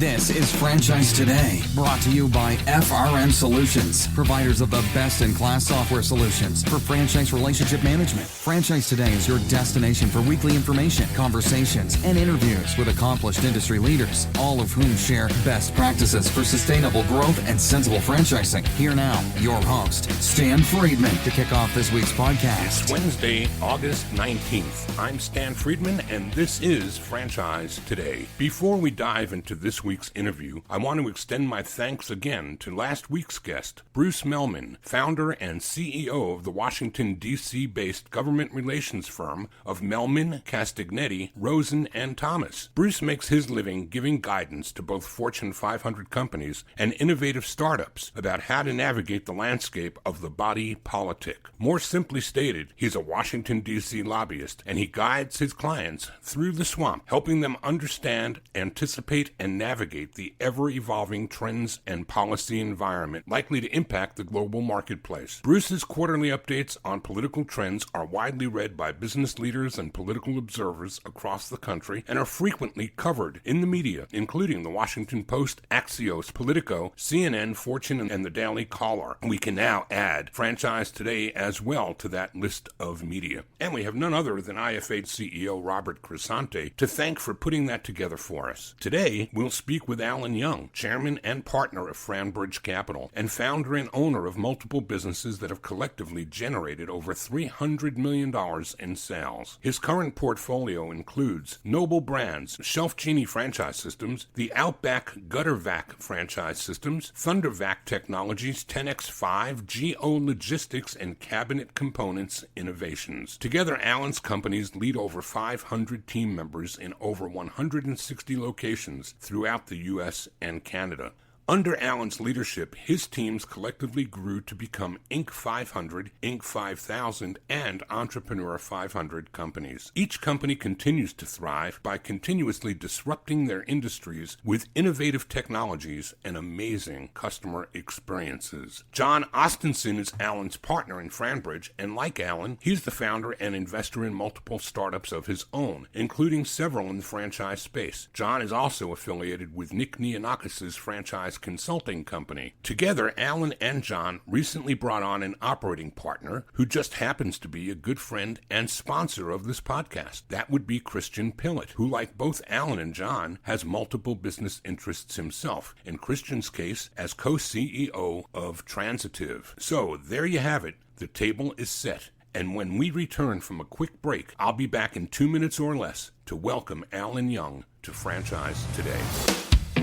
This is Franchise Today, brought to you by FRM Solutions, providers of the best-in-class software solutions for franchise relationship management. Franchise Today is your destination for weekly information, conversations, and interviews with accomplished industry leaders, all of whom share best practices for sustainable growth and sensible franchising. Here now, your host, Stan Friedman, to kick off this week's podcast. It's Wednesday, August 19th. I'm Stan Friedman, and this is Franchise Today. Before we dive into this week's interview, I want to extend my thanks again to last week's guest, Bruce Mehlman, founder and CEO of the Washington, D.C.-based government relations firm of Mehlman, Castagnetti, Rosen, and Thomas. Bruce makes his living giving guidance to both Fortune 500 companies and innovative startups about how to navigate the landscape of the body politic. More simply stated, he's a Washington, D.C. lobbyist, and he guides his clients through the swamp, helping them understand, anticipate, and navigate the ever-evolving trends and policy environment likely to impact the global marketplace. Bruce's quarterly updates on political trends are widely read by business leaders and political observers across the country and are frequently covered in the media, including the Washington Post, Axios, Politico, CNN, Fortune, and the Daily Caller. We can now add Franchise Today as well to that list of media. And we have none other than IFA CEO Robert Crescente to thank for putting that together for us. Today, we'll speak with Allan Young, chairman and partner of FranBridge Capital, and founder and owner of multiple businesses that have collectively generated over $300 million in sales. His current portfolio includes Noble Brands, ShelfGenie franchise systems, the Outback GutterVac franchise systems, ThunderVac Technologies, 10x5, GO Logistics, and Cabinet Components Innovations. Together, Allan's companies lead over 500 team members in over 160 locations throughout the U.S. and Canada. Under Allan's leadership, his teams collectively grew to become Inc. 500, Inc. 5000, and Entrepreneur 500 companies. Each company continues to thrive by continuously disrupting their industries with innovative technologies and amazing customer experiences. John Ostenson is Allan's partner in FranBridge, and like Allan, he's the founder and investor in multiple startups of his own, including several in the franchise space. John is also affiliated with Nick Neonakis' franchise consulting company. Together, Allan and John recently brought on an operating partner who just happens to be a good friend and sponsor of this podcast. That would be Christian Pillett, who, like both Allan and John, has multiple business interests himself, in Christian's case as co-CEO of Transitive. So there you have it. The table is set. And when we return from a quick break, I'll be back in 2 minutes or less to welcome Allan Young to Franchise Today.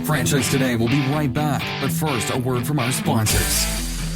Franchise Today will be right back, but first, a word from our sponsors.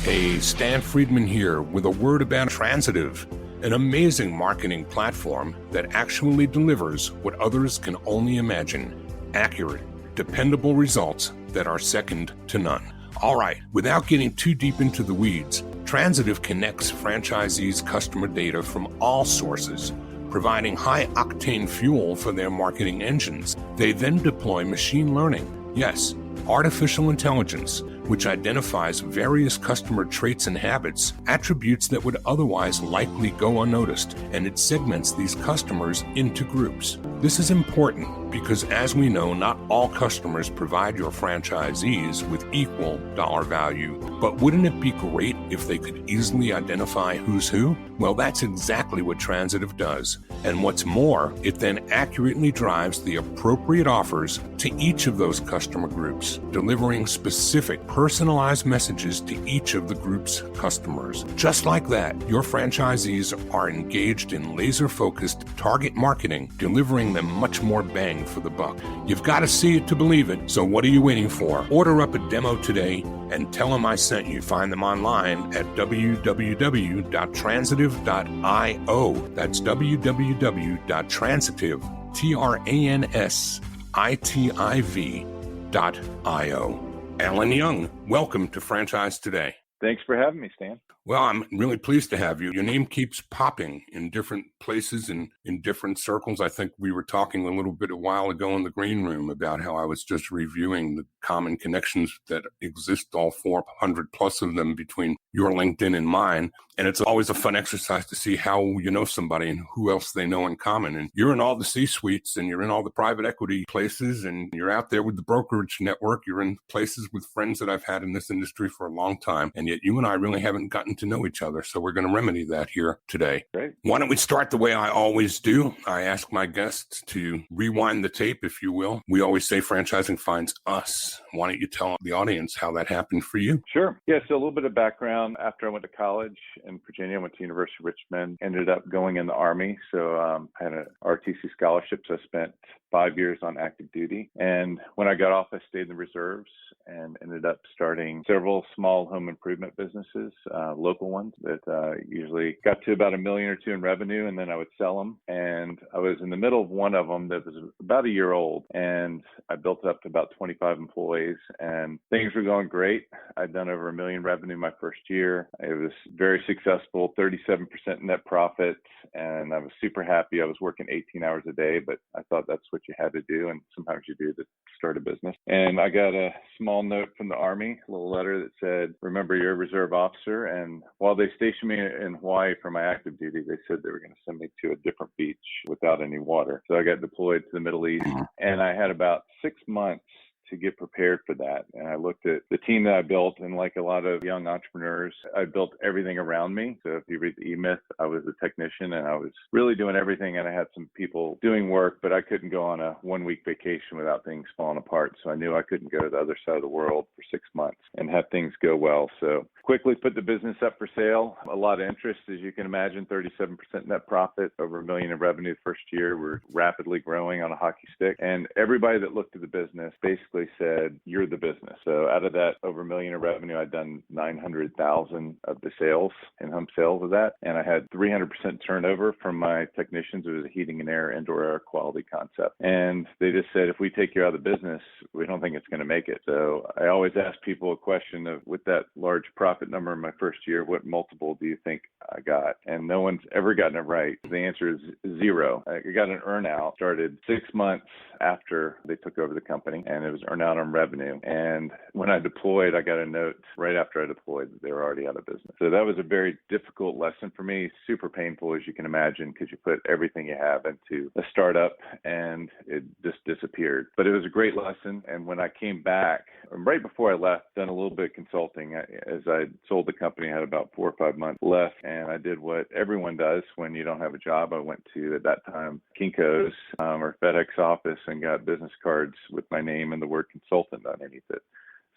Hey, Stan Friedman here with a word about Transitive, an amazing marketing platform that actually delivers what others can only imagine: accurate, dependable results that are second to none. All right, without getting too deep into the weeds, Transitive connects franchisees' customer data from all sources, providing high-octane fuel for their marketing engines. They then deploy machine learning. Yes, artificial intelligence, which identifies various customer traits and habits, attributes that would otherwise likely go unnoticed, and it segments these customers into groups. This is important because, as we know, not all customers provide your franchisees with equal dollar value. But wouldn't it be great if they could easily identify who's who? Well, that's exactly what Transitive does. And what's more, it then accurately drives the appropriate offers to each of those customer groups, delivering specific personalized messages to each of the group's customers. Just like that, your franchisees are engaged in laser-focused target marketing, delivering them much more bang for the buck. You've got to see it to believe it, so what are you waiting for? Order up a demo today and tell them I sent you. Find them online at www.transitive.io. That's www.transitive.io. Allan Young, welcome to Franchise Today. Thanks for having me, Stan. Well, I'm really pleased to have you. Your name keeps popping in different places and in different circles. I think we were talking a little bit a while ago in the green room about how I was just reviewing the common connections that exist, all 400 plus of them between your LinkedIn and mine. And it's always a fun exercise to see how you know somebody and who else they know in common. And you're in all the C-suites and you're in all the private equity places and you're out there with the brokerage network. You're in places with friends that I've had in this industry for a long time. And yet you and I really haven't gotten to know each other. So we're going to remedy that here today. Great. Why don't we start the way I always do? I ask my guests to rewind the tape, if you will. We always say franchising finds us. Why don't you tell the audience how that happened for you? Sure. Yeah, so a little bit of background. After I went to college in Virginia, I went to University of Richmond, ended up going in the Army. So I had an ROTC scholarship, so I spent 5 years on active duty. And when I got off, I stayed in the reserves and ended up starting several small home improvement businesses, local ones that usually got to about $1 million or $2 million in revenue, and then I would sell them. And I was in the middle of one of them that was about a year old, and I built it up to about 25 employees, and things were going great. I'd done over $1 million revenue my first year. It was very successful, 37% net profit, and I was super happy. I was working 18 hours a day, but I thought that's what you had to do, and sometimes you do to start a business. And I got a small note from the Army, a little letter that said, "Remember, you're a reserve officer." And while they stationed me in Hawaii for my active duty, they said they were going to send me to a different beach without any water. So I got deployed to the Middle East, and I had about 6 months to get prepared for that. And I looked at the team that I built, and like a lot of young entrepreneurs, I built everything around me. So if you read the E-Myth, I was a technician and I was really doing everything, and I had some people doing work, but I couldn't go on a 1-week vacation without things falling apart. So I knew I couldn't go to the other side of the world for 6 months and have things go well. So quickly put the business up for sale. A lot of interest, as you can imagine, 37% net profit, over $1 million in revenue first year. We're rapidly growing on a hockey stick. And everybody that looked at the business basically said, "You're the business." So out of that over $1 million in revenue, I'd done 900,000 of the sales and home sales of that. And I had 300% turnover from my technicians. It was a heating and air, indoor air quality concept. And they just said, "If we take you out of the business, we don't think it's going to make it." So I always ask people a question of, with that large profit number in my first year, what multiple do you think I got? And no one's ever gotten it right. The answer is 0. I got an earnout, started 6 months after they took over the company, and it was earnout on revenue. And when I deployed, I got a note right after I deployed that they were already out of business. So that was a very difficult lesson for me, super painful, as you can imagine, because you put everything you have into a startup and it just disappeared. But it was a great lesson. And when I came back, right before I left, done a little bit of consulting. As I sold the company, I had about 4 or 5 months left, and I did what everyone does when you don't have a job. I went to, at that time, Kinko's or FedEx office and got business cards with my name and the word consultant underneath it.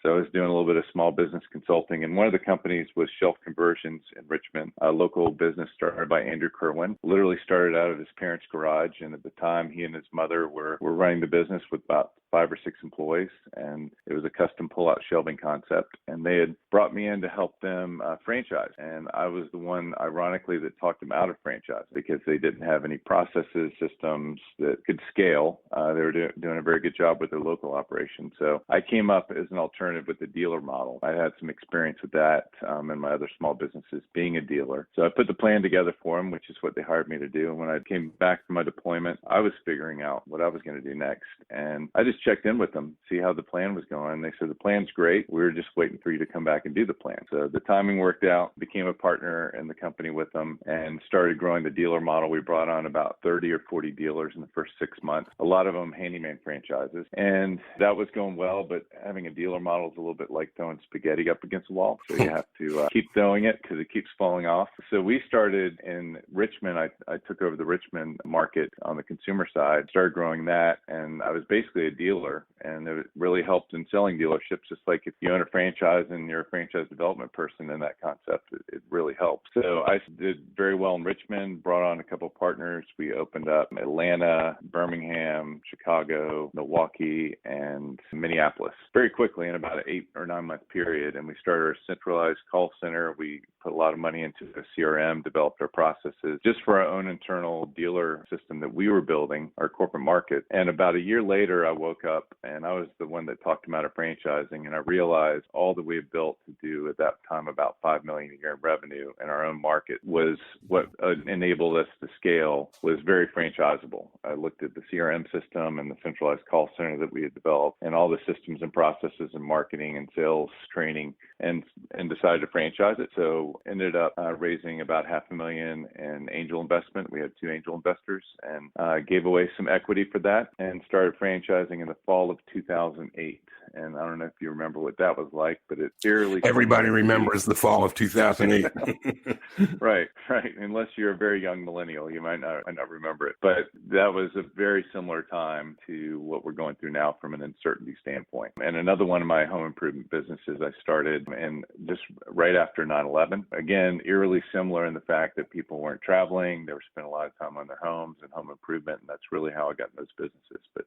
So I was doing a little bit of small business consulting, and one of the companies was Shelf Conversions in Richmond, a local business started by Andrew Kerwin. Literally started out of his parents' garage, and at the time, he and his mother were running the business with about 5 or 6 employees, and it was a custom pull-out shelving concept. And they had brought me in to help them franchise, and I was the one, ironically, that talked them out of franchise because they didn't have any processes, systems that could scale. They were doing a very good job with their local operation. So I came up as an alternative with the dealer model. I had some experience with that in my other small businesses being a dealer. So I put the plan together for them, which is what they hired me to do. And when I came back from my deployment, I was figuring out what I was going to do next. And I just checked in with them, see how the plan was going. They said, "The plan's great. We're just waiting for you to come back and do the plan." So the timing worked out, became a partner in the company with them, and started growing the dealer model. We brought on about 30 or 40 dealers in the first 6 months, a lot of them handyman franchises. And that was going well, but having a dealer model is a little bit like throwing spaghetti up against a wall. So you have to keep throwing it because it keeps falling off. So we started in Richmond. I took over the Richmond market on the consumer side, started growing that, and I was basically a dealer, and it really helped in selling dealerships. Just like if you own a franchise and you're a franchise development person in that concept, it really helps. So I did very well in Richmond, brought on a couple of partners. We opened up Atlanta, Birmingham, Chicago, Milwaukee, and Minneapolis very quickly in about an 8 or 9 month period. And we started our centralized call center. We put a lot of money into a CRM, developed our processes just for our own internal dealer system that we were building, our corporate market. And about a year later, I woke up and I was the one that talked them out of franchising. And I realized all that we had built to do at that time about $5 million a year in revenue in our own market was what enabled us to scale, was very franchisable. I looked at the CRM system and the centralized call center that we had developed and all the systems and processes and marketing and sales training, and decided to franchise it. So ended up raising about $500,000 in angel investment. We had 2 angel investors, and gave away some equity for that and started franchising in the fall of 2008. And I don't know if you remember what that was like, but it eerily... Everybody remembers the fall of 2008. Right. Unless you're a very young millennial, you might not remember it. But that was a very similar time to what we're going through now from an uncertainty standpoint. And another one of my home improvement businesses I started and just right after 9/11. Again, eerily similar in the fact that people weren't traveling. They were spending a lot of time on their homes and home improvement. And that's really how I got in those businesses. But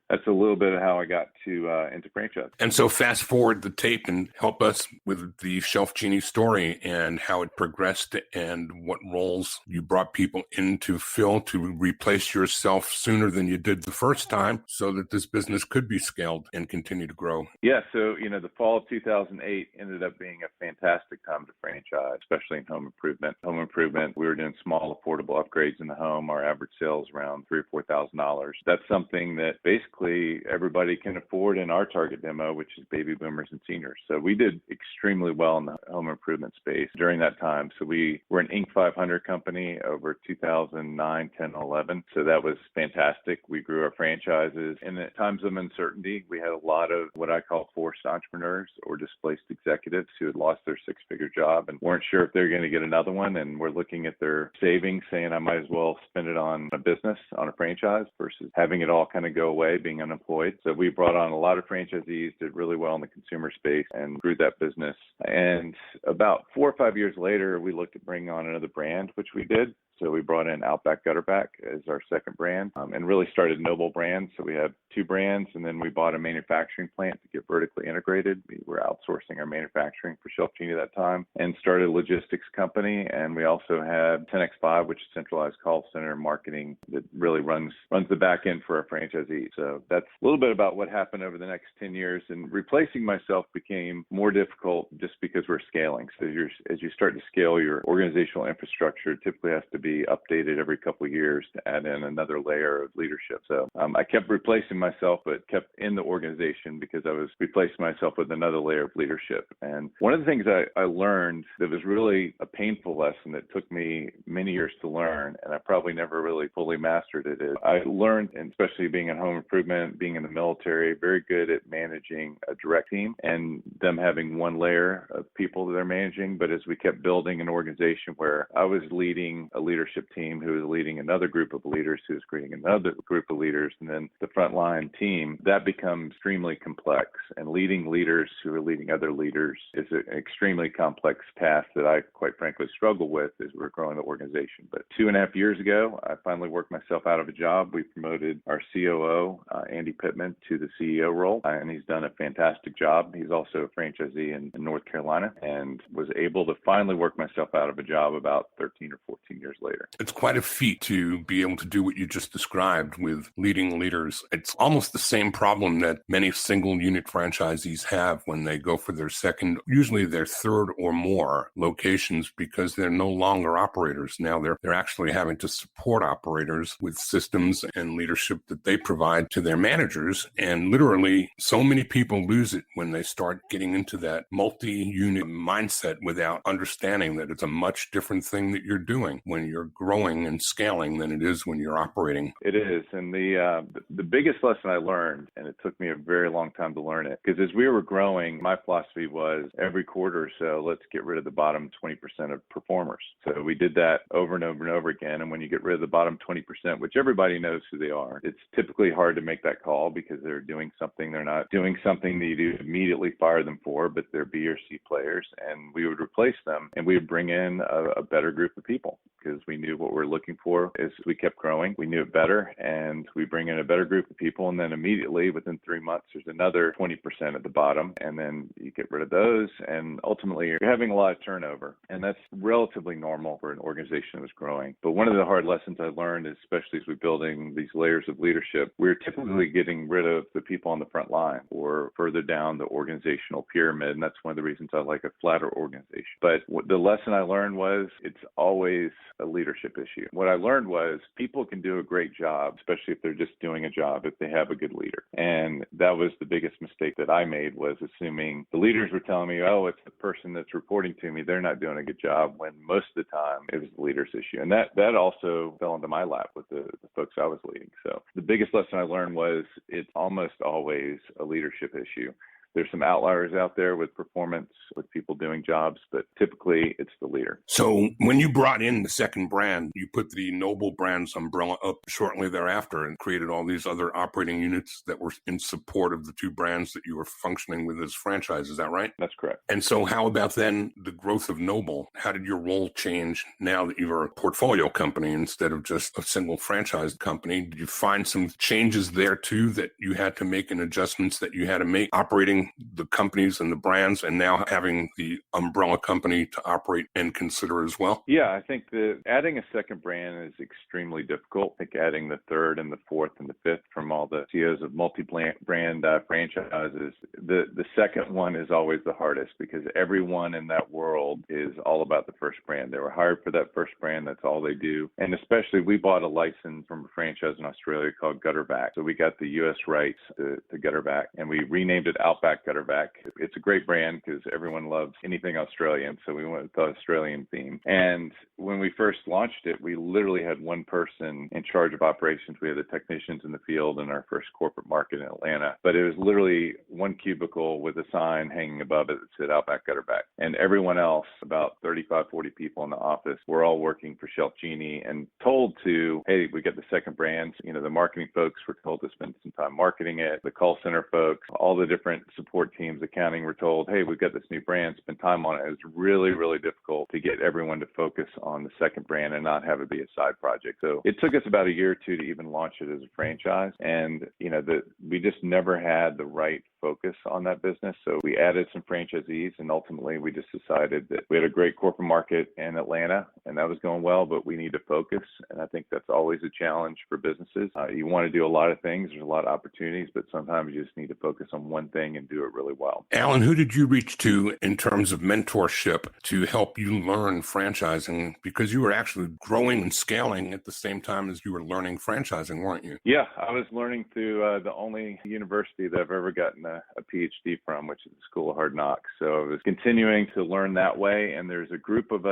that's a little bit of how I got to into franchise. And so fast forward the tape and help us with the ShelfGenie story and how it progressed and what roles you brought people in to fill to replace yourself sooner than you did the first time so that this business could be scaled and continue to grow. Yeah, so, the fall of 2008 ended up being a fantastic time to franchise, especially in home improvement. Home improvement, we were doing small, affordable upgrades in the home. Our average sales around $3,000 or $4,000. That's something that basically everybody can afford in our target demo, which is baby boomers and seniors. So we did extremely well in the home improvement space during that time. So we were an Inc. 500 company over 2009, 10, 11. So that was fantastic. We grew our franchises. And at times of uncertainty, we had a lot of what I call forced entrepreneurs or displaced executives who had lost their 6-figure job and weren't sure if they're going to get another one. And were looking at their savings saying, I might as well spend it on a business, on a franchise versus having it all kind of go away, being unemployed. So we brought on a lot of franchisees, did really well in the consumer space and grew that business. And about 4 or 5 years later, we looked at bringing on another brand, which we did. So we brought in Outback Gutterback as our second brand and really started Noble Brands. So we have 2 brands, and then we bought a manufacturing plant to get vertically integrated. We were outsourcing our manufacturing for ShelfGenie at that time and started a logistics company. And we also had 10x5, which is centralized call center marketing that really runs the back end for our franchisees. So that's a little bit about what happened over the next 10 years. And replacing myself became more difficult just because we're scaling. So as you start to scale, your organizational infrastructure typically has to be updated every couple of years to add in another layer of leadership. So I kept replacing myself, but kept in the organization because I was replacing myself with another layer of leadership. And one of the things I learned that was really a painful lesson that took me many years to learn, and I probably never really fully mastered it, is I learned, and especially being in home improvement, being in the military, very good at managing a direct team and them having one layer of people that they're managing. But as we kept building an organization where I was leading a leadership team who was leading another group of leaders who was creating another group of leaders, and then the frontline team, that becomes extremely complex. And leading leaders who are leading other leaders is an extremely complex task that I quite frankly struggle with as we're growing the organization. But 2.5 years ago, I finally worked myself out of a job. We promoted our COO, Andy Pittman, to the CEO role, and he's done a fantastic job. He's also a franchisee in North Carolina and was able to finally work myself out of a job about 13 or 14 years later. It's quite a feat to be able to do what you just described with leading leaders. It's almost the same problem that many single unit franchisees have when they go for their second, usually their third or more locations, because they're no longer operators. Now they're actually having to support operators with systems and leadership that they provide to their managers. And literally so many people lose it when they start getting into that multi-unit mindset without understanding that it's a much different thing that you're doing when you're growing and scaling than it is when you're operating. It is. And the biggest lesson I learned, and it took me a very long time to learn it, because as we were growing, my philosophy was every quarter or so, let's get rid of the bottom 20% of performers. So we did that over and over and over again. And when you get rid of the bottom 20%, which everybody knows who they are, it's typically hard to make that call because they're doing something. They're not doing something that you immediately fire them for, but they're B or C players. And we would replace them and we would bring in a better group of people because we knew what we were looking for as we kept growing. We knew it better, and we bring in a better group of people. And then immediately within 3 months, there's another 20% at the bottom. And then you get rid of those. And ultimately, you're having a lot of turnover. And that's relatively normal for an organization that was growing. But one of the hard lessons I learned, especially as we're building these layers of leadership, we're typically getting rid of the people on the front line or further down the organizational pyramid. And that's one of the reasons I like a flatter organization. But the lesson I learned was it's always a leadership issue. What I learned was people can do a great job, especially if they're just doing a job, if they have a good leader. And that was the biggest mistake that I made, was assuming the leaders were telling me, oh, it's the person that's reporting to me, they're not doing a good job, when most of the time it was the leader's issue. And that also fell into my lap with the folks I was leading. So the biggest lesson I learned was it's almost always a leadership issue. There's some outliers out there with performance, with people doing jobs, but typically it's the leader. So when you brought in the second brand, you put the Noble Brands umbrella up shortly thereafter and created all these other operating units that were in support of the two brands that you were functioning with as franchise. Is that right? That's correct. And so how about then the growth of Noble? How did your role change now that you are a portfolio company instead of just a single franchise company? Did you find some changes there too that you had to make and adjustments that you had to make operating the companies and the brands, and now having the umbrella company to operate and consider as well? Yeah, I think that adding a second brand is extremely difficult. I think adding the third and the fourth and the fifth from all the CEOs of multi-brand franchises, the second one is always the hardest, because everyone in that world is all about the first brand. They were hired for that first brand. That's all they do. And especially, we bought a license from a franchise in Australia called Gutterback. So we got the U.S. rights to Gutterback, and we renamed it Outback Gutterback. It's a great brand because everyone loves anything Australian, so we went with the Australian theme. And when we first launched it, we literally had one person in charge of operations. We had the technicians in the field in our first corporate market in Atlanta, but it was literally one cubicle with a sign hanging above it that said Outback Gutterback. And everyone else, about 35, 40 people in the office, were all working for ShelfGenie and told to, hey, we got the second brand. You know, the marketing folks were told to spend some time marketing it. The call center folks, all the different support teams, accounting, were told, hey, we've got this new brand, spend time on it. It was really, really difficult to get everyone to focus on the second brand and not have it be a side project. So it took us about a year or two to even launch it as a franchise. And, you know, we just never had the right focus on that business. So we added some franchisees, and ultimately we just decided that we had a great corporate market in Atlanta and that was going well, but we need to focus. And I think that's always a challenge for businesses. You want to do a lot of things. There's a lot of opportunities, but sometimes you just need to focus on one thing and do it really well. Allan, who did you reach to in terms of mentorship to help you learn franchising? Because you were actually growing and scaling at the same time as you were learning franchising, weren't you? Yeah, I was learning through the only university that I've ever gotten a PhD from, which is the School of Hard Knocks. So I was continuing to learn that way. And there's a group of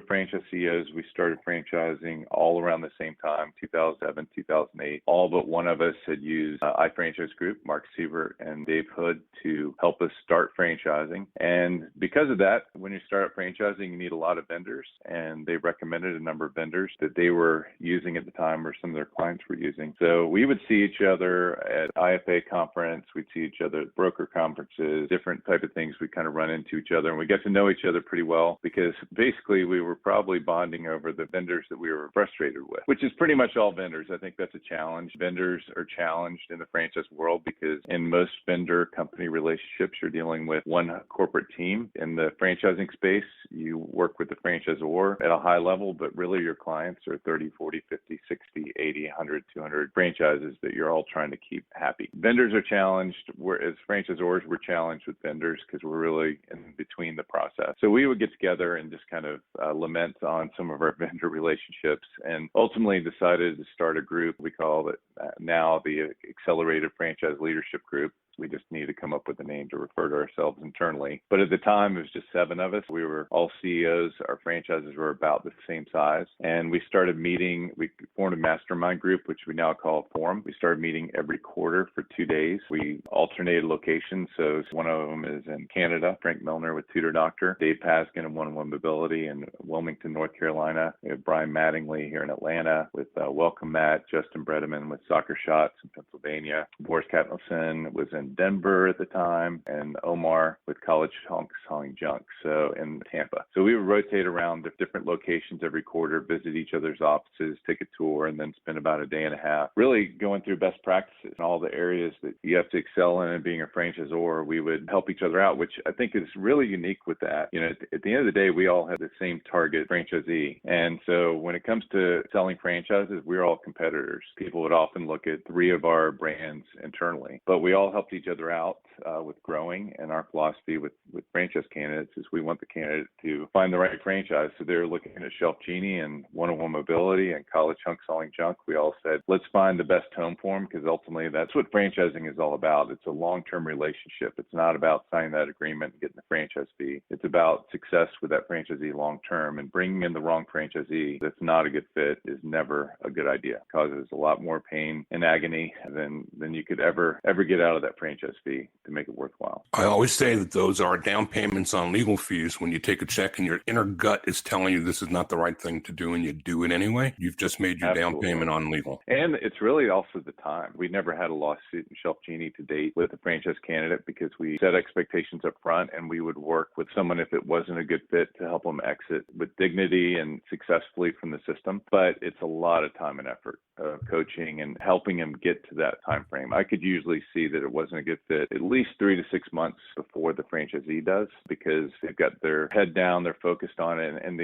franchise CEOs. We started franchising all around the same time, 2007, 2008. All but one of us had used iFranchise Group, Mark Siebert and Dave Hood, to help us start franchising. And because of that, when you start up franchising, you need a lot of vendors. And they recommended a number of vendors that they were using at the time, or some of their clients were using. So we would see each other at IFA conference. We'd see each other at broker conferences, different type of things. We kind of run into each other, and we got to know each other pretty well, because basically we were probably bonding over the vendors that we were frustrated with, which is pretty much all vendors. I think that's a challenge. Vendors are challenged in the franchise world because in most vendor company relationships, you're dealing with one corporate team. In the franchising space, you work with the franchisor at a high level, but really your clients are 30, 40, 50, 60, 80, 100, 200 franchises that you're all trying to keep happy. Vendors are challenged, whereas franchisors were challenged with vendors because we're really in between the process. So we would get together and just kind of lament on some of our vendor relationships, and ultimately decided to start a group. We call it now the Accelerated Franchise Leadership Group. We just need to come up with a name to refer to ourselves internally. But at the time, it was just 7 of us. We were all CEOs. Our franchises were about the same size. And we started meeting. We formed a mastermind group, which we now call Forum. We started meeting every quarter for 2 days. We alternated locations. So one of them is in Canada, Frank Milner with Tutor Doctor, Dave Pazgan and One-on-One Mobility in Wilmington, North Carolina. We have Brian Mattingly here in Atlanta with Welcome Matt, Justin Bredeman with Soccer Shots in Pennsylvania. Boris Katnelson was in Denver at the time, and Omar with College Honks Hauling Junk, so in Tampa. So we would rotate around the different locations every quarter, visit each other's offices, take a tour, and then spend about a day and a half really going through best practices in all the areas that you have to excel in. And being a franchisor, we would help each other out, which I think is really unique with that. You know, at the end of the day, we all have the same target franchisee. And so when it comes to selling franchises, we're all competitors. People would often look at 3 of our brands internally, but we all helped each other out. with growing, and our philosophy with franchise candidates is we want the candidate to find the right franchise. So they're looking at ShelfGenie and one-on-one mobility and college hunk selling junk. We all said, let's find the best home for them, because ultimately that's what franchising is all about. It's a long-term relationship. It's not about signing that agreement and getting the franchise fee. It's about success with that franchisee long-term, and bringing in the wrong franchisee that's not a good fit is never a good idea. It causes a lot more pain and agony than you could ever get out of that franchise fee to make it worthwhile. I always say that those are down payments on legal fees. When you take a check and your inner gut is telling you this is not the right thing to do and you do it anyway, you've just made your down payment on legal. And it's really also the time. We never had a lawsuit in ShelfGenie to date with a franchise candidate, because we set expectations up front, and we would work with someone if it wasn't a good fit to help them exit with dignity and successfully from the system. But it's a lot of time and effort of coaching and helping them get to that time frame. I could usually see that it wasn't a good fit at least 3 to 6 months before the franchisee does, because they've got their head down, they're focused on it. And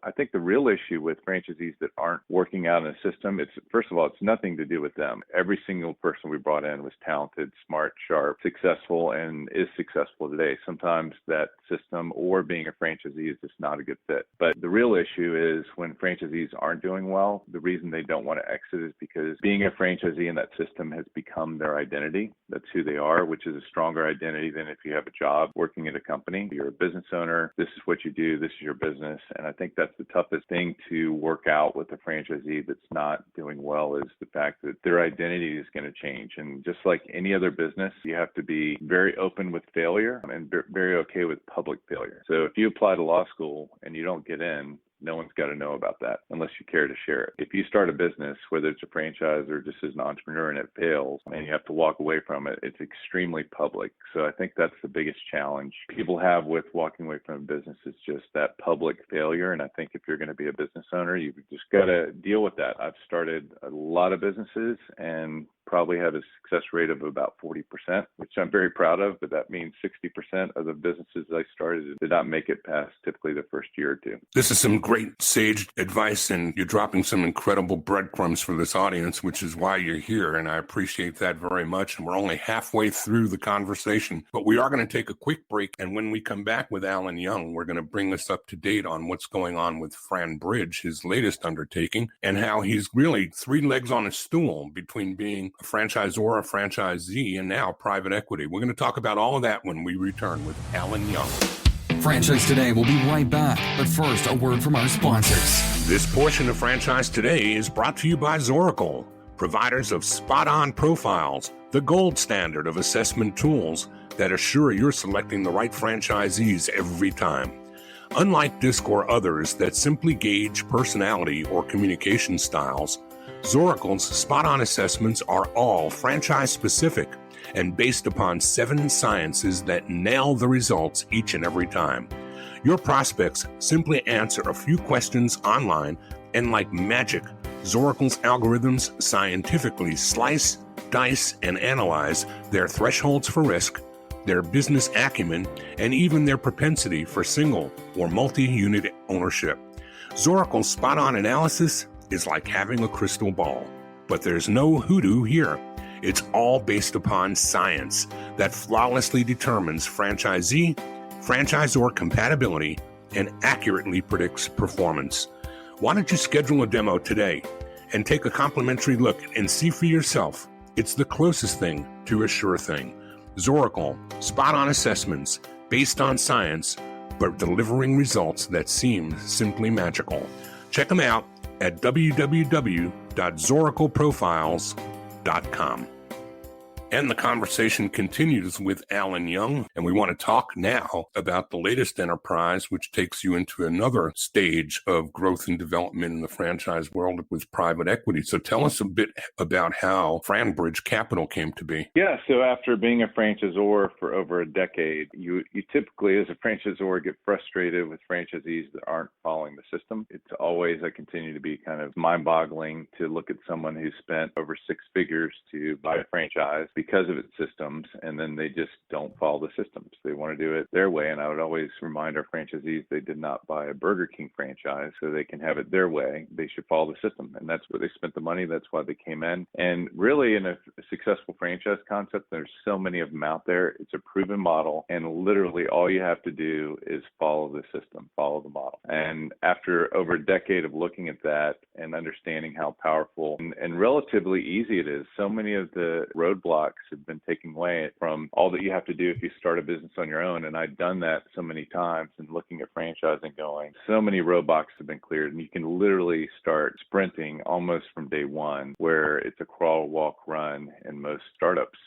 I think the real issue with franchisees that aren't working out in a system, it's, first of all, it's nothing to do with them. Every single person we brought in was talented, smart, sharp, successful, and is successful today. Sometimes that system or being a franchisee is just not a good fit. But the real issue is when franchisees aren't doing well, the reason they don't want to exit is because being a franchisee in that system has become their identity. That's who they are, which is a stronger identity than if you have a job working at a company. You're a business owner. This is what you do. This is your business. And I think that's the toughest thing to work out with a franchisee that's not doing well, is the fact that their identity is going to change. And just like any other business, you have to be very open with failure and very okay with public failure. So if you apply to law school and you don't get in, no one's got to know about that unless you care to share it. If you start a business, whether it's a franchise or just as an entrepreneur, and it fails and you have to walk away from it, it's extremely public. So I think that's the biggest challenge people have with walking away from a business, is just that public failure. And I think if you're going to be a business owner, you've just got to deal with that. I've started a lot of businesses and probably have a success rate of about 40%, which I'm very proud of, but that means 60% of the businesses I started did not make it past typically the first year or two. This is some great sage advice, and you're dropping some incredible breadcrumbs for this audience, which is why you're here, and I appreciate that very much. And we're only halfway through the conversation, but we are going to take a quick break, and when we come back with Allan Young, we're going to bring us up to date on what's going on with FranBridge, his latest undertaking, and how he's really 3 legs on a stool between being a franchisor, a franchisee, and now private equity. We're going to talk about all of that when we return with Allan Young. Franchise Today will be right back, but first, a word from our sponsors. This portion of Franchise Today is brought to you by ZorForum, providers of spot-on profiles, the gold standard of assessment tools that assure you're selecting the right franchisees every time. Unlike DISC or others that simply gauge personality or communication styles, ZorForum's spot-on assessments are all franchise-specific and based upon 7 sciences that nail the results each and every time. Your prospects simply answer a few questions online, and like magic, ZorForum's algorithms scientifically slice, dice, and analyze their thresholds for risk, their business acumen, and even their propensity for single or multi-unit ownership. ZorForum's spot-on analysis is like having a crystal ball, but there's no hoodoo here. It's all based upon science that flawlessly determines franchisee, franchisor compatibility, and accurately predicts performance. Why don't you schedule a demo today and take a complimentary look and see for yourself? It's the closest thing to a sure thing. ZorForum, spot-on assessments based on science, but delivering results that seem simply magical. Check them out at www.zoracleprofiles.com. And the conversation continues with Allan Young, and we want to talk now about the latest enterprise, which takes you into another stage of growth and development in the franchise world with private equity. So tell us a bit about how FranBridge Capital came to be. Yeah, so after being a franchisor for over a decade, you typically, as a franchisor, get frustrated with franchisees that aren't following the system. It's always, I continue to be kind of mind-boggling to look at someone who spent over 6 figures to buy a franchise, because of its systems, and then they just don't follow the systems. They want to do it their way. And I would always remind our franchisees they did not buy a Burger King franchise so they can have it their way. They should follow the system. And that's where they spent the money. That's why they came in. And really, in a successful franchise concept, there's so many of them out there. It's a proven model. And literally all you have to do is follow the system, follow the model. And after over a decade of looking at that and understanding how powerful and relatively easy it is, so many of the roadblocks have been taken away from all that you have to do if you start a business on your own. And I've done that so many times and looking at franchising going, so many roadblocks have been cleared, and you can literally start sprinting almost from day one, where it's a crawl, walk, run in most startups,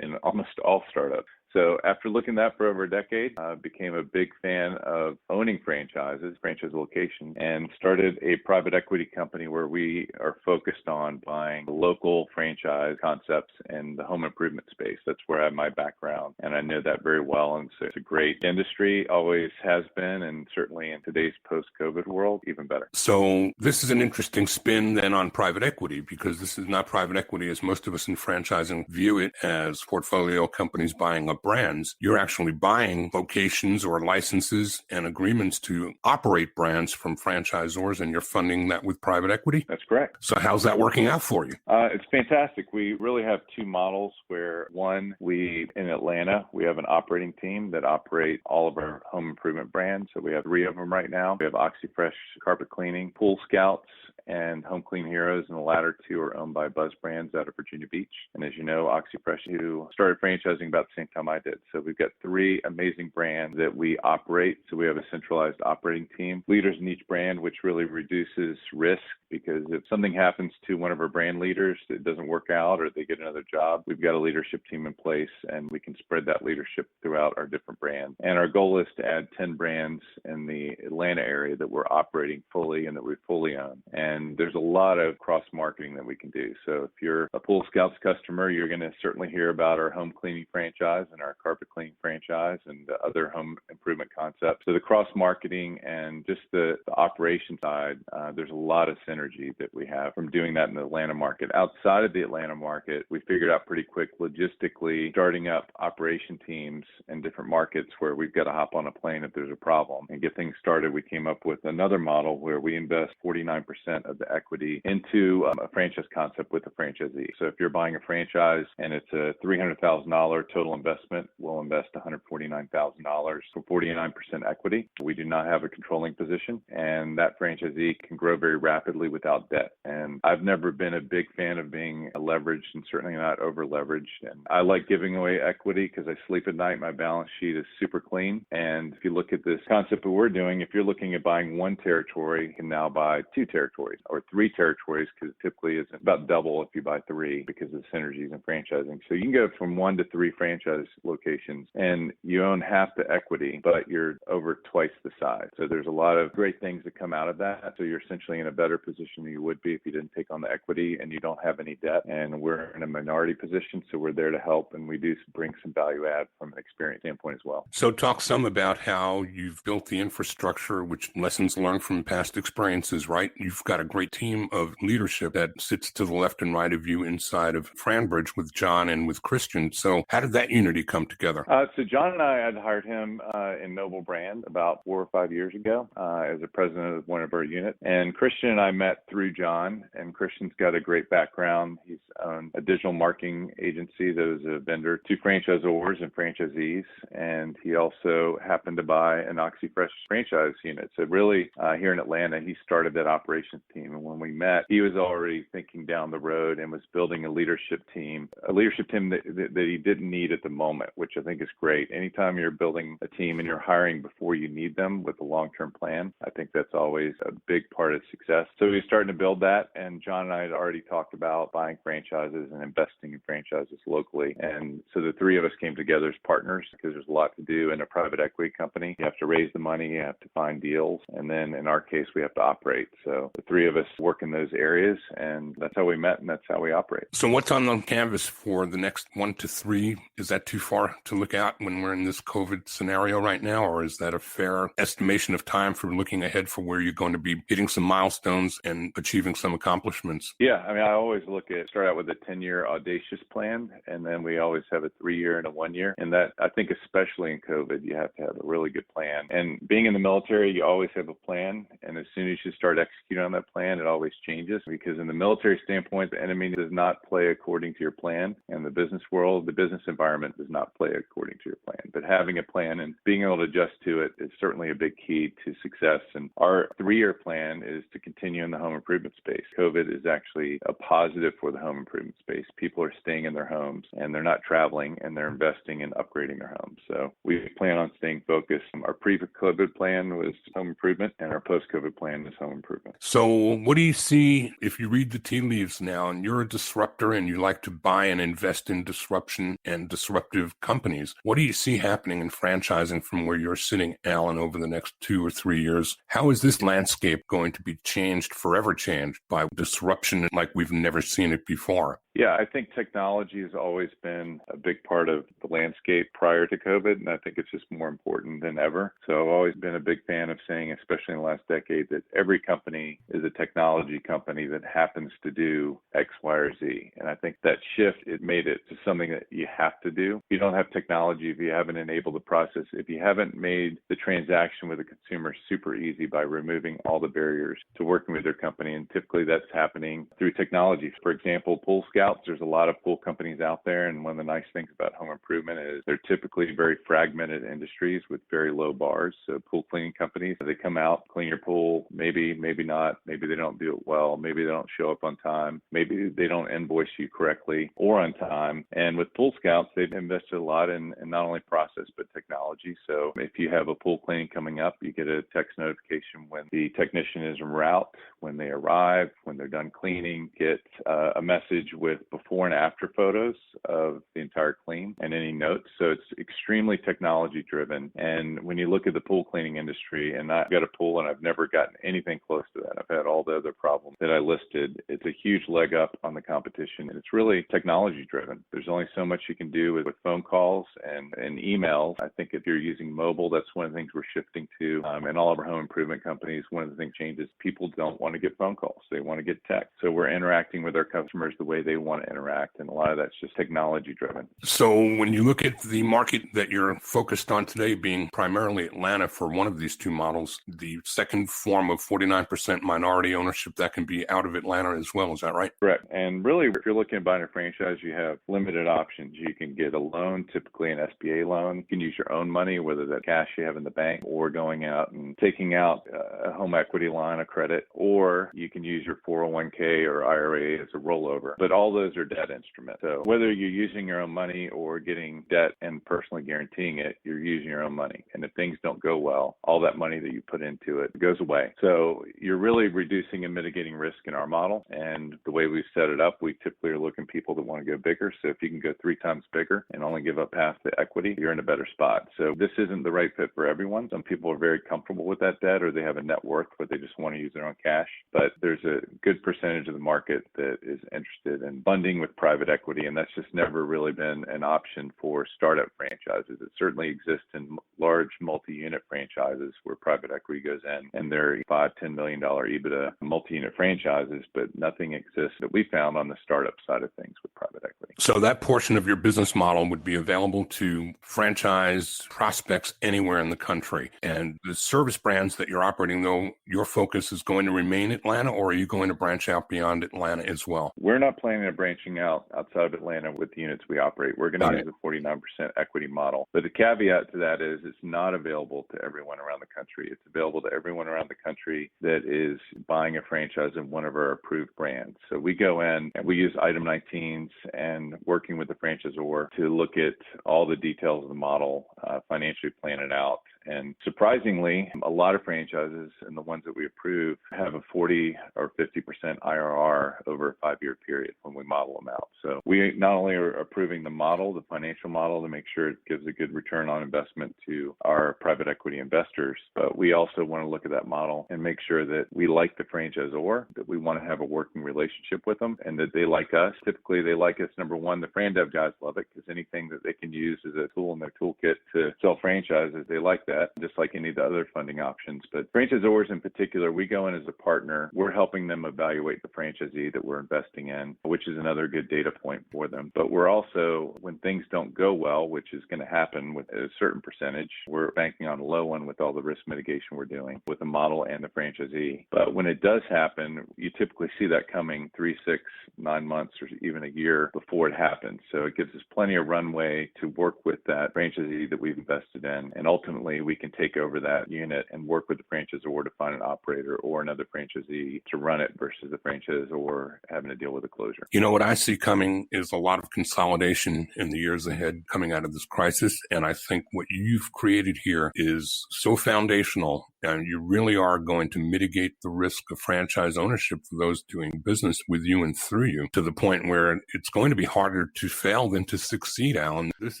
in almost all startups. So after looking at that for over a decade, I became a big fan of owning franchises, franchise location, and started a private equity company where we are focused on buying local franchise concepts in the home improvement space. That's where I have my background, and I know that very well. And so it's a great industry, always has been, and certainly in today's post-COVID world, even better. So this is an interesting spin then on private equity, because this is not private equity as most of us in franchising view it, as portfolio companies buying up brands. You're actually buying locations or licenses and agreements to operate brands from franchisors, and you're funding that with private equity? That's correct. So how's that working out for you? It's fantastic. We really have two models where one, in Atlanta, we have an operating team that operate all of our home improvement brands. So we have 3 of them right now. We have OxyFresh Carpet Cleaning, Pool Scouts, and Home Clean Heroes, and the latter 2 are owned by Buzz Brands out of Virginia Beach. And as you know, OxyFresh, who started franchising about the same time I did. So we've got 3 amazing brands that we operate. So we have a centralized operating team, leaders in each brand, which really reduces risk, because if something happens to one of our brand leaders, it doesn't work out or they get another job, we've got a leadership team in place, and we can spread that leadership throughout our different brands. And our goal is to add 10 brands in the Atlanta area that we're operating fully and that we fully own. And there's a lot of cross-marketing that we can do. So if you're a Pool Scouts customer, you're going to certainly hear about our home cleaning franchise and our carpet cleaning franchise and the other home improvement concepts. So the cross-marketing and just the operation side, there's a lot of synergy that we have from doing that in the Atlanta market. Outside of the Atlanta market, we figured out pretty quick logistically starting up operation teams in different markets where we've got to hop on a plane if there's a problem and get things started. We came up with another model where we invest 49% of the equity into a franchise concept with a franchisee. So if you're buying a franchise and it's a $300,000 total investment, we'll invest $149,000 for 49% equity. We do not have a controlling position, and that franchisee can grow very rapidly without debt. And I've never been a big fan of being leveraged, and certainly not over leveraged. And I like giving away equity because I sleep at night. My balance sheet is super clean. And if you look at this concept that we're doing, if you're looking at buying 1 territory, you can now buy 2 territories or 3 territories, because it typically is about double if you buy 3 because of the synergies in franchising. So you can go from 1 to 3 franchise locations and you own half the equity, but you're over twice the size. So there's a lot of great things that come out of that. So you're essentially in a better position than you would be if you didn't take on the equity and you don't have any debt. And we're in a minority position, so we're there to help, and we do bring some value add from an experience standpoint as well. So talk some about how you've built the infrastructure, which lessons learned from past experiences, right? You've got a great team of leadership that sits to the left and right of you inside of FranBridge with John and with Christian. So how did that unity come together? So John and I had hired him in Noble Brand about 4 or 5 years ago as a president of one of our units. And Christian and I met through John, and Christian's got a great background. He's owned a digital marketing agency that was a vendor to franchisors and franchisees, and he also happened to buy an OxyFresh franchise unit. So really, here in Atlanta, he started that operations team. And when we met, he was already thinking down the road and was building a leadership team that he didn't need at the moment, which I think is great. Anytime you're building a team and you're hiring before you need them with a long-term plan, I think that's always a big part of success. So we started to build that, and John and I had already talked about buying franchises and investing in franchises locally. And so the 3 of us came together as partners, because there's a lot to do in a private equity company. You have to raise the money, you have to find deals, and then in our case, we have to operate. So the 3 of us work in those areas, and that's how we met, and that's how we operate. So what's on the canvas for the next 1 to 3? Is that too far to look at when we're in this COVID scenario right now, or is that a fair estimation of time for looking ahead for where you're going to be hitting some milestones and achieving some accomplishments? Yeah, I mean, I always start out with a 10-year audacious plan, and then we always have a 3-year and a 1-year. And that, I think, especially in COVID, you have to have a really good plan. And being in the military, you always have a plan. And as soon as you start executing on that plan, it always changes, because in the military standpoint, the enemy does not play according to your plan. And the business world, the business environment does not play according to your plan. But having a plan and being able to adjust to it is certainly a big key to success. And our 3-year plan is to continue in the home improvement space. COVID is actually a positive for the home improvement space. People are staying in their homes and they're not traveling, and they're investing in upgrading their homes. So we plan on staying focused. Our pre-COVID plan was home improvement, and our post-COVID plan is home improvement. So what do you see if you read the tea leaves now, and you're a disruptor and you like to buy and invest in disruption and disruptive companies? What do you see happening in franchising from where you're sitting, Allan, over the next 2 or 3 years? How is this landscape going to be changed, forever changed, by disruption like we've never seen it before? Yeah, I think technology has always been a big part of the landscape prior to COVID, and I think it's just more important than ever. So I've always been a big fan of saying, especially in the last decade, that every company is a technology company that happens to do X, Y, or Z. And I think that shift, it made it to something that you have to do. If you don't have technology, if you haven't enabled the process, if you haven't made the transaction with the consumer super easy by removing all the barriers to working with their company, and typically that's happening through technology. For example, Pool Scouts, there's a lot of pool companies out there, and one of the nice things about home improvement is they're typically very fragmented industries with very low bars. So pool cleaning companies, they come out, clean your pool, maybe not, maybe they don't do it well, maybe they don't show up on time, maybe they don't invoice you correctly or on time. And with Pool Scouts, they've invested a lot in not only process but technology. So if you have a pool cleaning coming up, you get a text notification when the technician is en route, when they arrive, when they're done cleaning, get a message with before and after photos of the entire clean and any notes. So it's extremely technology driven. And when you look at the pool cleaning industry, and I've got a pool and I've never gotten anything close to that. I've had all the other problems that I listed. It's a huge leg up on the competition, and it's really technology driven. There's only so much you can do with phone calls and emails. I think if you're using mobile, that's one of the things we're shifting to. And all of our home improvement companies, one of the things changes, people don't want to get phone calls. They want to get text. So we're interacting with our customers the way they want to interact. And a lot of that's just technology driven. So when you look at the market that you're focused on today being primarily Atlanta for one of these two models, the second form of 49% minority ownership, that can be out of Atlanta as well. Is that right? Correct. And really, if you're looking at buying a franchise, you have limited options. You can get a loan, typically an SBA loan. You can use your own money, whether that's cash you have in the bank or going out and taking out a home equity line of credit, or you can use your 401k or IRA as a rollover. But all those are debt instruments. So whether you're using your own money or getting debt and personally guaranteeing it, you're using your own money. And if things don't go well, all that money that you put into it goes away. So you're really reducing and mitigating risk in our model. And the way we've set it up, we typically are looking people that want to go bigger. So if you can go 3 times bigger and only give up half the equity, you're in a better spot. So this isn't the right fit for everyone. Some people are very comfortable with that debt, or they have a net worth where they just want to use their own cash. But there's a good percentage of the market that is interested in funding with private equity, and that's just never really been an option for startup franchises. It certainly exists in large multi-unit franchises where private equity goes in, and they're $5-10 million EBITDA multi-unit franchises, but nothing exists that we found on the startup side of things with private equity. So that portion of your business model would be available to franchise prospects anywhere in the country. And the service brands that you're operating, though, your focus is going to remain Atlanta, or are you going to branch out beyond Atlanta as well? We're not planning on branching out outside of Atlanta with the units we operate. We're going to use a 49% equity model. But the caveat to that is it's not available to everyone around the country. It's available to everyone around the country that is buying a franchise in one of our approved brands. So we go in and we use item 19s and working with the franchisor to look at all the details of the model, financially plan it out, And surprisingly, a lot of franchises and the ones that we approve have a 40 or 50% IRR over a 5-year period when we model them out. So we not only are approving the model, the financial model, to make sure it gives a good return on investment to our private equity investors, but we also want to look at that model and make sure that we like the franchisor, that we want to have a working relationship with them, and that they like us. Typically, they like us. Number one, the FranDev guys love it because anything that they can use as a tool in their toolkit to sell franchises, they like that, just like any of the other funding options. But franchisors in particular, we go in as a partner. We're helping them evaluate the franchisee that we're investing in, which is another good data point for them. But we're also, when things don't go well, which is going to happen with a certain percentage, we're banking on a low one with all the risk mitigation we're doing with the model and the franchisee. But when it does happen, you typically see that coming 3, 6, 9 months or even a year before it happens. So it gives us plenty of runway to work with that franchisee that we've invested in. And ultimately, we can take over that unit and work with the franchisor to find an operator or another franchisee to run it versus the franchisor having to deal with a closure. You know, what I see coming is a lot of consolidation in the years ahead coming out of this crisis. And I think what you've created here is so foundational, and you really are going to mitigate the risk of franchise ownership for those doing business with you and through you, to the point where it's going to be harder to fail than to succeed, Allan. This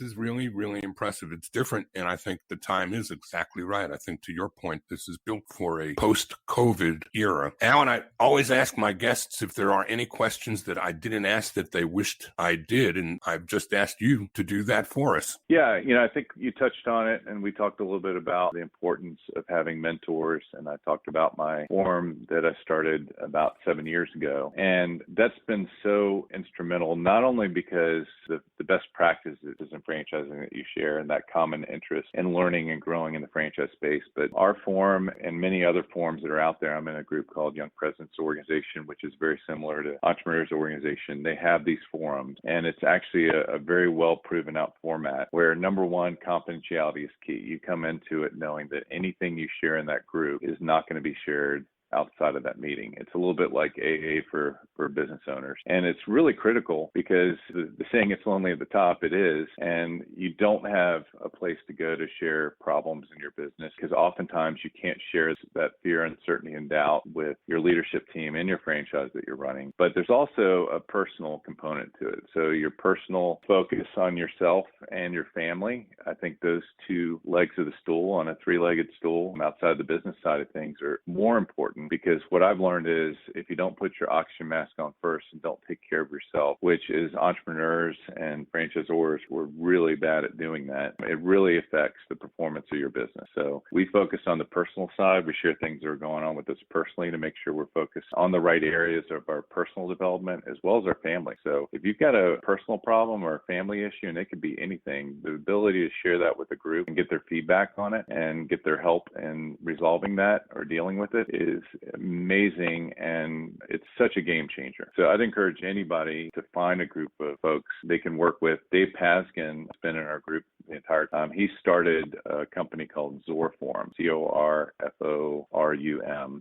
is really, really impressive. It's different, and I think the time is exactly right. I think, to your point, this is built for a post-COVID era. Allan, I always ask my guests if there are any questions that I didn't ask that they wished I did, and I've just asked you to do that for us. Yeah, I think you touched on it, and we talked a little bit about the importance of having mentors, and I talked about my forum that I started about 7 years ago. And that's been so instrumental, not only because the best practices in franchising that you share and that common interest in learning and growing in the franchise space, but our forum and many other forums that are out there. I'm in a group called Young Presidents Organization, which is very similar to Entrepreneurs Organization. They have these forums, and it's actually a very well proven out format where, number one, confidentiality is key. You come into it knowing that anything you share in that group is not going to be shared outside of that meeting. It's a little bit like AA for business owners. And it's really critical because the saying, it's lonely at the top, it is. And you don't have a place to go to share problems in your business because oftentimes you can't share that fear, uncertainty, and doubt with your leadership team and your franchise that you're running. But there's also a personal component to it. So your personal focus on yourself and your family, I think those two legs of the stool on a 3-legged stool outside the business side of things are more important, because what I've learned is if you don't put your oxygen mask on first and don't take care of yourself, which is entrepreneurs and franchisors, we're really bad at doing that. It really affects the performance of your business. So we focus on the personal side. We share things that are going on with us personally to make sure we're focused on the right areas of our personal development as well as our family. So if you've got a personal problem or a family issue, and it could be anything, the ability to share that with the group and get their feedback on it and get their help in resolving that or dealing with it is amazing, and it's such a game changer. So I'd encourage anybody to find a group of folks they can work with. Dave Pazgan has been in our group the entire time. He started a company called ZorForum, ZorForum,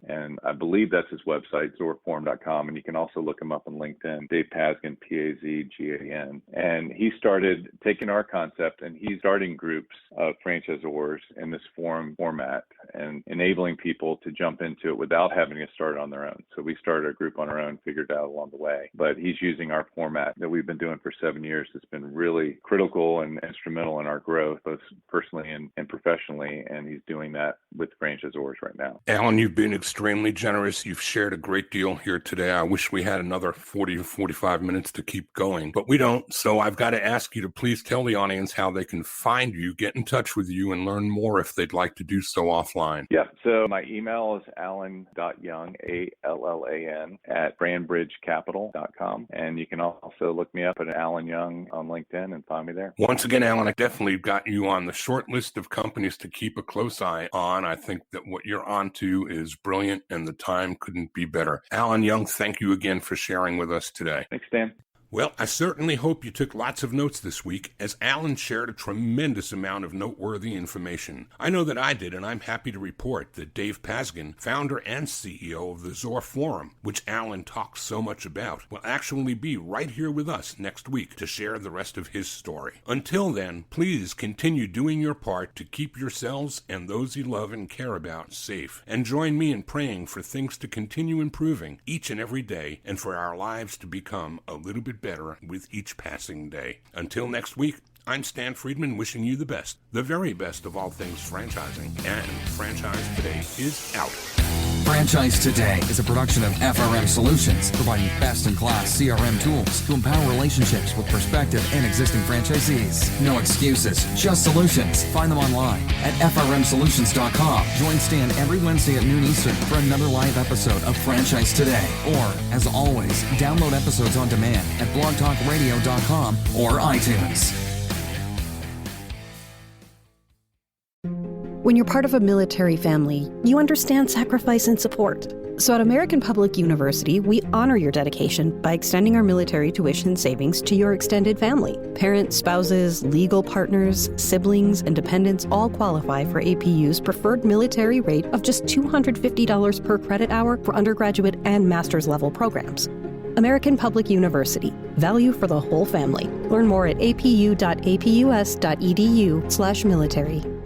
and I believe that's his website, ZorForum.com, and you can also look him up on LinkedIn, Dave Pazgan, Pazgan. And he started taking our concept, and he's starting groups of franchisors in this forum format and enabling people to jump into it without having to start on their own. So we started a group on our own, figured it out along the way. But he's using our format that we've been doing for 7 years. It's been really critical and instrumental in our growth, both personally and professionally. And he's doing that with franchisors right now. Allan, you've been extremely generous. You've shared a great deal here today. I wish we had another 40 to 45 minutes to keep going, but we don't. So I've got to ask you to please tell the audience how they can find you, get in touch with you, and learn more if they'd like to do so offline. Yeah. So my email is allan.young, ALLAN, at FranBridgeCapital.com. And you can also look me up at Allan Young on LinkedIn and find me there. Once again, Allan, I definitely got you on the short list of companies to keep a close eye on. I think that what you're onto is brilliant, and the time couldn't be better. Allan Young, thank you again for sharing with us today. Thanks, Dan. Well, I certainly hope you took lots of notes this week, as Allan shared a tremendous amount of noteworthy information. I know that I did, and I'm happy to report that Dave Pazgan, founder and CEO of the ZorForum, which Allan talks so much about, will actually be right here with us next week to share the rest of his story. Until then, please continue doing your part to keep yourselves and those you love and care about safe, and join me in praying for things to continue improving each and every day, and for our lives to become a little bit better with each passing day. Until next week, I'm Stan Friedman, wishing you the best, the very best of all things franchising. And Franchise Today is out. Franchise Today is a production of FRM Solutions, providing best-in-class CRM tools to empower relationships with prospective and existing franchisees. No excuses, just solutions. Find them online at frmsolutions.com. Join Stan every Wednesday at noon Eastern for another live episode of Franchise Today. Or, as always, download episodes on demand at blogtalkradio.com or iTunes. When you're part of a military family, you understand sacrifice and support. So at American Public University, we honor your dedication by extending our military tuition savings to your extended family. Parents, spouses, legal partners, siblings, and dependents all qualify for APU's preferred military rate of just $250 per credit hour for undergraduate and master's level programs. American Public University. Value for the whole family. Learn more at apu.apus.edu/military.